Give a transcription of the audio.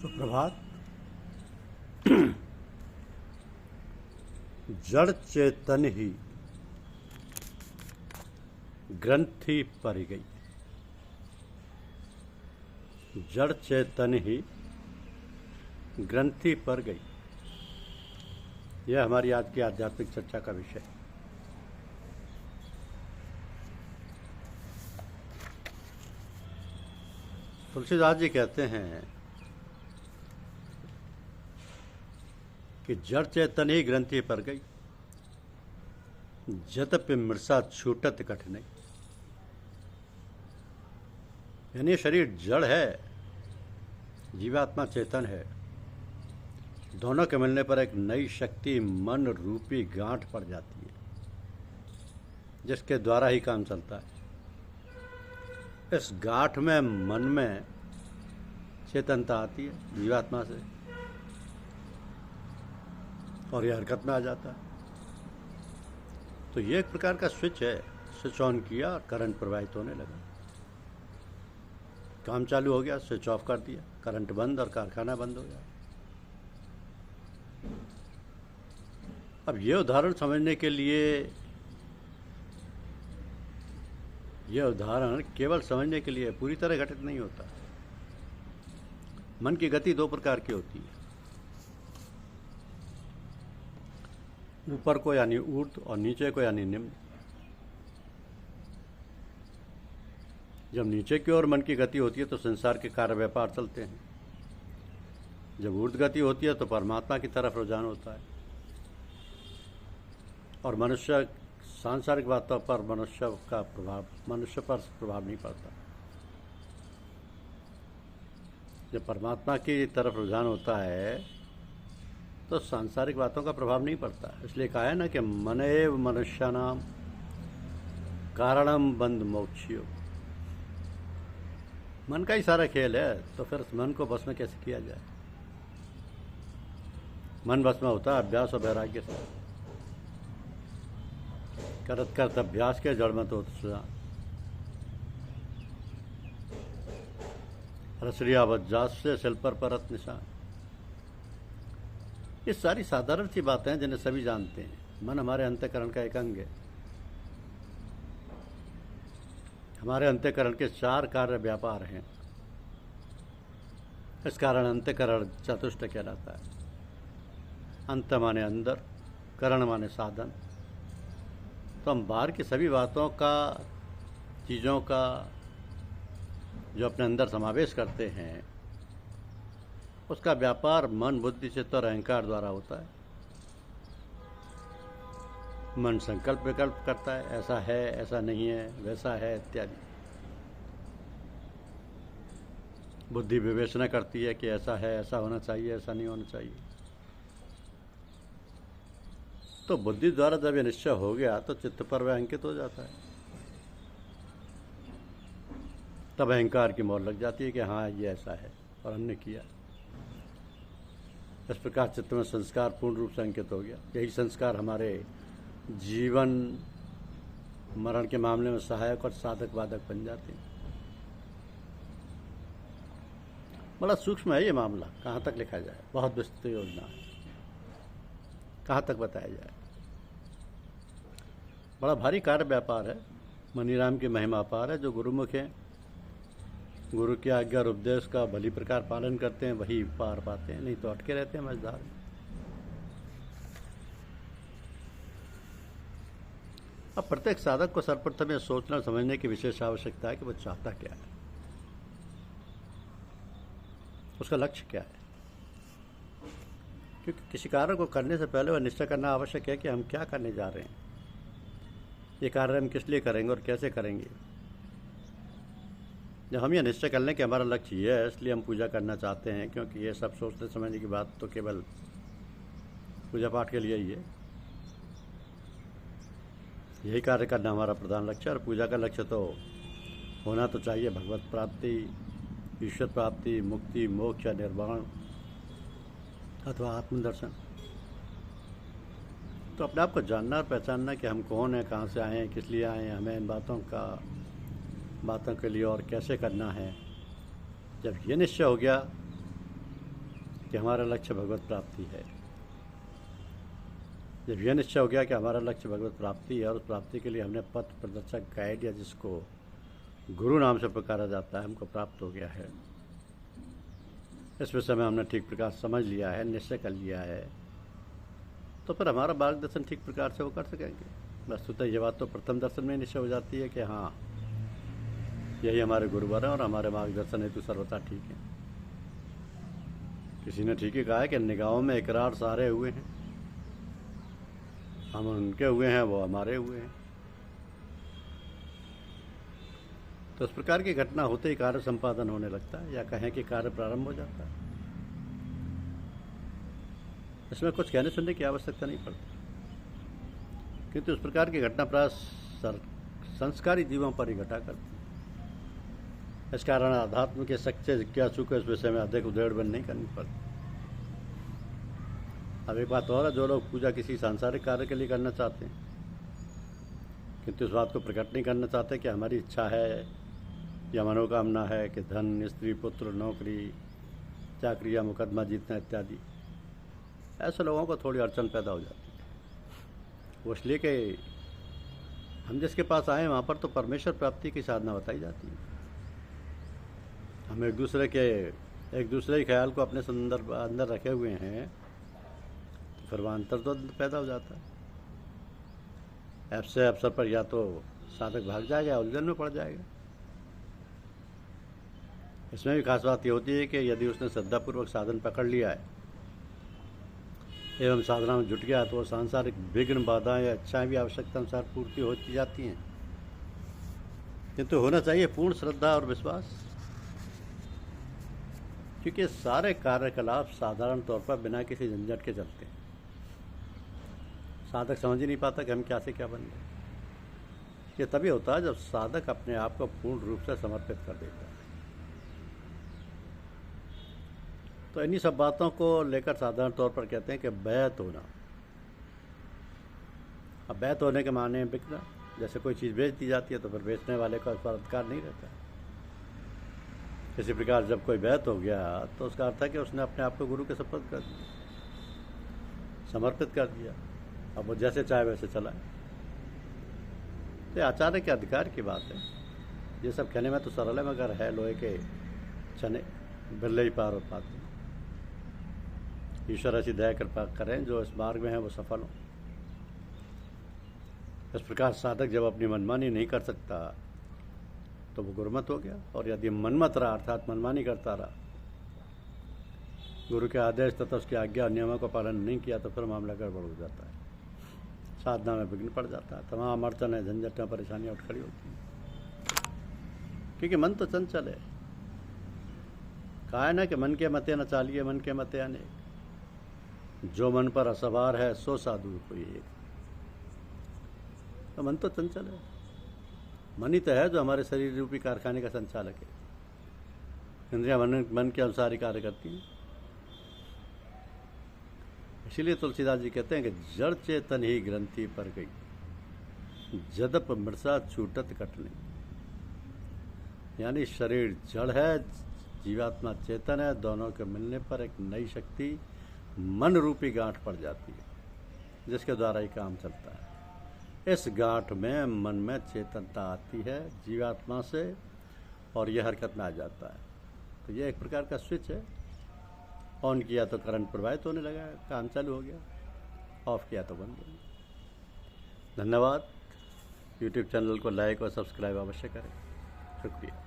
सुप्रभात। जड़ चेतन ही ग्रंथि पर गई। जड़ चेतन ही ग्रंथि पर गई। यह हमारी आज की आध्यात्मिक चर्चा का विषय है। तुलसीदास जी कहते हैं कि जड़ चेतन ही ग्रंथि पर गई, जतपि मृषा छूटत कठिनाई। यानी शरीर जड़ है, जीवात्मा चेतन है। दोनों के मिलने पर एक नई शक्ति मन रूपी गांठ पड़ जाती है, जिसके द्वारा ही काम चलता है। इस गांठ में मन में चेतनता आती है जीवात्मा से, और यह हरकत में आ जाता है। तो ये एक प्रकार का स्विच है। स्विच ऑन किया, करंट प्रवाहित होने लगा, काम चालू हो गया, स्विच ऑफ कर दिया, करंट बंद और कारखाना बंद हो गया। अब ये उदाहरण समझने के लिए, यह उदाहरण केवल समझने के लिए पूरी तरह घटित नहीं होता। मन की गति दो प्रकार की होती है, ऊपर को यानी ऊर्ध्व और नीचे को यानी निम्न। जब नीचे की ओर मन की गति होती है तो संसार के कार्य व्यापार चलते हैं। जब ऊर्ध्व गति होती है तो परमात्मा की तरफ रुझान होता है, और मनुष्य सांसारिक बातों पर मनुष्य पर प्रभाव नहीं पड़ता। जब परमात्मा की तरफ रुझान होता है तो सांसारिक बातों का प्रभाव नहीं पड़ता। इसलिए कहा है ना कि मनेव मनुष्यानाम कारणम बंध मोक्षियो। मन का ही सारा खेल है, तो फिर मन को बस में कैसे किया जाए। मन बस में होता है अभ्यास और वैराग्य से। करत करत अभ्यास के जड़ में तो रसरिया बज्जास से सिल पर परत निशान। ये सारी साधारण सी बातें हैं जिन्हें सभी जानते हैं। मन हमारे अंतःकरण का एक अंग है। हमारे अंतःकरण के 4 कार्य व्यापार हैं। इस कारण अंतःकरण चतुष्ट कहलाता है। अंत माने अंदर, करण माने साधन। तो हम बाहर की सभी बातों का, चीज़ों का जो अपने अंदर समावेश करते हैं, उसका व्यापार मन, बुद्धि, चित्त और अहंकार द्वारा होता है। मन संकल्प विकल्प करता है, ऐसा है, ऐसा नहीं है, वैसा है इत्यादि। बुद्धि विवेचना करती है कि ऐसा है, ऐसा होना चाहिए, ऐसा नहीं होना चाहिए। तो बुद्धि द्वारा जब यह निश्चय हो गया तो चित्त पर वह अंकित हो जाता है। तब अहंकार की मोहर लग जाती है कि हाँ ये ऐसा है और हमने किया। इस प्रकार चित्त में संस्कार पूर्ण रूप से अंकित हो गया। यही संस्कार हमारे जीवन मरण के मामले में सहायक और साधक बाधक बन जाते हैं। बड़ा सूक्ष्म है ये मामला, कहाँ तक लिखा जाए, बहुत विस्तृत योजना है, कहाँ तक बताया जाए। बड़ा भारी कार्य व्यापार है। मनीराम की महिमा अपार है। जो गुरुमुख हैं, गुरु की आज्ञा और उपदेश का भली प्रकार पालन करते हैं, वही पार पाते हैं, नहीं तो अटके रहते हैं मझधार में। अब प्रत्येक साधक को सर्वप्रथम यह सोचना समझने की विशेष आवश्यकता है कि वह चाहता क्या है, उसका लक्ष्य क्या है। क्योंकि किसी कार्य को करने से पहले वह निश्चय करना आवश्यक है कि हम क्या करने जा रहे हैं, ये कार्य हम किस लिए करेंगे और कैसे करेंगे। जब हम यह निश्चय कर लें कि हमारा लक्ष्य ये है, इसलिए हम पूजा करना चाहते हैं, क्योंकि ये सब सोचने समझने की बात तो केवल पूजा पाठ के लिए ही है। यही कार्य करना हमारा प्रधान लक्ष्य है। और पूजा का लक्ष्य तो होना तो चाहिए भगवत प्राप्ति, ईश्वर प्राप्ति, मुक्ति, मोक्ष या निर्वाण अथवा आत्मदर्शन। तो अपने आप को जानना और पहचानना कि हम कौन हैं, कहाँ से आए हैं, किस लिए आए हैं, हमें इन बातों के लिए और कैसे करना है। जब ये निश्चय हो गया कि हमारा लक्ष्य भगवत प्राप्ति है। जब यह निश्चय हो गया कि हमारा लक्ष्य भगवत प्राप्ति है और उस प्राप्ति के लिए हमने पथ प्रदर्शक गाइड या जिसको गुरु नाम से पुकारा जाता है हमको प्राप्त हो गया है, इस विषय में हमने ठीक प्रकार समझ लिया है, निश्चय कर लिया है, तो फिर हमारा मार्गदर्शन ठीक प्रकार से वो कर सकेंगे। वस्तुतः ये बात तो प्रथम दर्शन में निश्चय हो जाती है कि हाँ यही हमारे गुरुवर हैं और हमारे मार्गदर्शन हेतु सर्वथा ठीक है। किसी ने ठीक ही कहा है कि निगाहों में इकरार सारे हुए हैं, हम उनके हुए हैं, वो हमारे हुए हैं। तो इस प्रकार की घटना होते ही कार्य संपादन होने लगता है, या कहें कि कार्य प्रारंभ हो जाता है। इसमें कुछ कहने सुनने की आवश्यकता नहीं पड़ती, किंतु इस प्रकार की घटना प्राय संस्कारी जीवों पर ही घटा करती है। इस कारण आध्यात्म के सच्चे जिज्ञासु को इस विषय में अधिक उधेड़बन नहीं करनी पड़ती। अब एक बात और है, जो लोग पूजा किसी सांसारिक कार्य के लिए करना चाहते हैं किंतु इस बात को प्रकट नहीं करना चाहते कि हमारी इच्छा है या मनोकामना है कि धन, स्त्री, पुत्र, नौकरी, चाकरी या मुकदमा जीतना इत्यादि, ऐसे लोगों को थोड़ी अड़चन पैदा हो जाती है। वो इसलिए कि हम जिसके पास आए वहाँ पर तो परमेश्वर प्राप्ति की साधना बताई जाती है। हम एक दूसरे के ख्याल को अपने संदर्भ अंदर रखे हुए हैं, तो फिर वहाँ अंतर्द्वंद पैदा हो जाता है। ऐसे अवसर पर या तो साधक भाग जाएगा या उलझन में पड़ जाएगा। इसमें भी खास बात ये होती है कि यदि उसने श्रद्धापूर्वक साधन पकड़ लिया है एवं साधना में जुट गया, तो वो सांसारिक विघ्न, बाधाएं या इच्छाएं भी आवश्यकता अनुसार पूर्ति होती जाती हैं। किंतु होना चाहिए पूर्ण श्रद्धा और विश्वास, क्योंकि सारे कार्यकलाप साधारण तौर पर बिना किसी झंझट के चलते हैं। साधक समझ ही नहीं पाता कि हम क्या से क्या बन गए। ये तभी होता है जब साधक अपने आप को पूर्ण रूप से समर्पित कर देता है। तो इन्हीं सब बातों को लेकर साधारण तौर पर कहते हैं कि बैत होना। अब बैत होने के माने बिकना, जैसे कोई चीज़ बेच दी जाती है तो फिर बेचने वाले का उस पर अधिकार नहीं रहता। इसी प्रकार जब कोई बैत हो गया तो उसका अर्थ है कि उसने अपने आप को गुरु के सुपुर्द कर दिया, समर्पित कर दिया। अब वो जैसे चाहे वैसे चला है। तो आचार्य के अधिकार की बात है। ये सब कहने में तो सरल है, मगर है लोहे के चने, बिरले ही पार हो पाते। ईश्वर ऐसी दया कृपा करें जो इस मार्ग में है वो सफल हो। इस प्रकार साधक जब अपनी मनमानी नहीं कर सकता तो वो गुरुमत हो गया, और यदि मनमत रहा अर्थात मनमानी करता रहा, गुरु के आदेश तथा उसकी आज्ञा और नियमों का पालन नहीं किया, तो फिर मामला गड़बड़ हो जाता है, साधना में विघ्न पड़ जाता है, तमाम अड़चनें, झंझटें, परेशानियाँ उठ खड़ी होती हैं। क्योंकि मन तो चंचल है। कहा है ना कि मन के मते न चालिए, मन के मते अनेक, जो मन पर असवार है सो साधु कोई एक। तो मन तो चंचल है। मन ही तो है जो हमारे शरीर रूपी कारखाने का संचालक है। इंद्रियां मन के अनुसार ही कार्य करती हैं। इसीलिए तुलसीदास जी कहते हैं कि जड़ चेतन ही ग्रंथि पर गई, जदप मृषा छूटत कटने। यानी शरीर जड़ है, जीवात्मा चेतन है, दोनों के मिलने पर एक नई शक्ति मन रूपी गांठ पड़ जाती है, जिसके द्वारा ही काम चलता है। इस गांठ में मन में चेतनता आती है जीवात्मा से, और यह हरकत में आ जाता है। तो यह एक प्रकार का स्विच है। ऑन किया तो करंट प्रवाहित होने लगा, काम चालू हो गया। ऑफ किया तो बंद हो गया। धन्यवाद। यूट्यूब चैनल को लाइक और सब्सक्राइब अवश्य करें। शुक्रिया।